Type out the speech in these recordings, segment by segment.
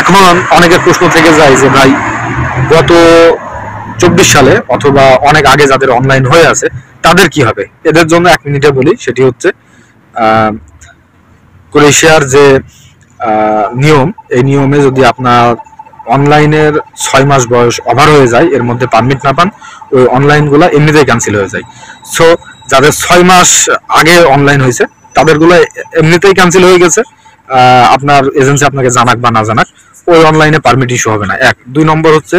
এখন অনেকের প্রশ্ন থেকে যায় যে ভাই গত 24 সালে অথবা অনেক আগে যাদের অনলাইন হয়ে আছে তাদের কি হবে? এদের জন্য 1 মিনিটে বলি, সেটি হচ্ছে ক্রোয়েশিয়ার যে নিয়ম, এই নিয়মে যদি আপনার অনলাইনের 6 মাস বয়স ওভার হয়ে যায়, এর মধ্যে পারমিট না পান, ওই অনলাইনগুলো এমনিতেই ক্যান্সেল হয়ে যায়। সো যাদের 6 মাস আগে অনলাইন হয়েছে তাদেরগুলো এমনিতেই ক্যান্সেল হয়ে গেছে, আপনার এজেন্সি আপনাকে জানাক বা না জানাক, ওই অনলাইনে পারমিট ইস্যু হবে না। 1 2 নম্বর হচ্ছে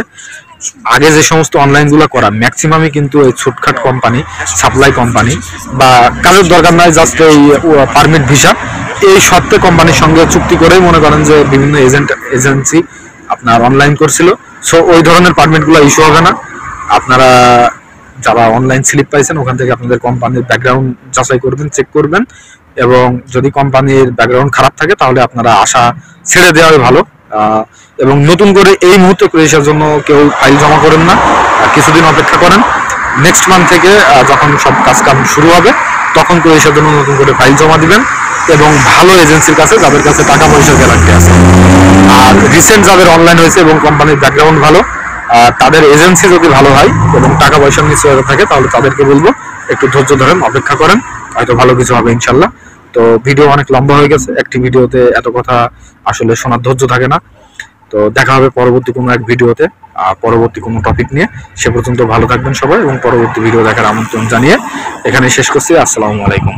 আগে যে সমস্ত অনলাইনগুলো করা ম্যাক্সিমামই কিন্তু এই ছোটখাট কোম্পানি, সাপ্লাই কোম্পানি বা কাজের দরকার নাই, জাস্ট এই পারমিট ভিসা, এই সত্ত্বে কোম্পানির সঙ্গে চুক্তি করেই মনে করেন যে বিভিন্ন এজেন্সি আপনার অনলাইন করছিল। সো ওই ধরনের পারমিটগুলো ইস্যু হবে না। আপনারা যারা অনলাইন স্লিপ পাইছেন ওখান থেকে আপনাদের কোম্পানির ব্যাকগ্রাউন্ড যাচাই করবেন, চেক করবেন, এবং যদি কোম্পানির ব্যাকগ্রাউন্ড খারাপ থাকে তাহলে আপনারা আশা ছেড়ে দেওয়াই ভালো। এবং নতুন করে এই মুহূর্তে ক্রোয়েশিয়ার জন্য কেউ ফাইল জমা করেন না, কিছুদিন অপেক্ষা করেন। নেক্সট মান্থ থেকে যখন সব কাজকাম শুরু হবে তখন ক্রোয়েশিয়ার জন্য নতুন করে ফাইল জমা দিবেন, এবং ভালো এজেন্সির কাছে যাদের কাছে টাকা পয়সা গ্যারান্টি আছে। আর রিসেন্ট যাদের অনলাইন হয়েছে এবং কোম্পানির ব্যাকগ্রাউন্ড ভালো, তাদের এজেন্সি যদি ভালো হয় এবং টাকা পয়সার নিশ্চয়তা থাকে তাহলে তাদেরকে বলবো একটু ধৈর্য ধরেন, অপেক্ষা করেন, হয়তো ভালো কিছু হবে ইনশাল্লাহ। তো ভিডিও অনেক লম্বা হয়ে গেছে, একটি ভিডিওতে এত কথা আসলে শোনার ধৈর্য থাকে না। তো দেখা হবে পরবর্তী কোনো এক ভিডিওতে, পরবর্তী কোনো টপিক নিয়ে। সে পর্যন্ত ভালো থাকবেন সবাই, এবং পরবর্তী ভিডিও দেখার আমন্ত্রণ জানিয়ে এখানে শেষ করছি। আসসালামু আলাইকুম।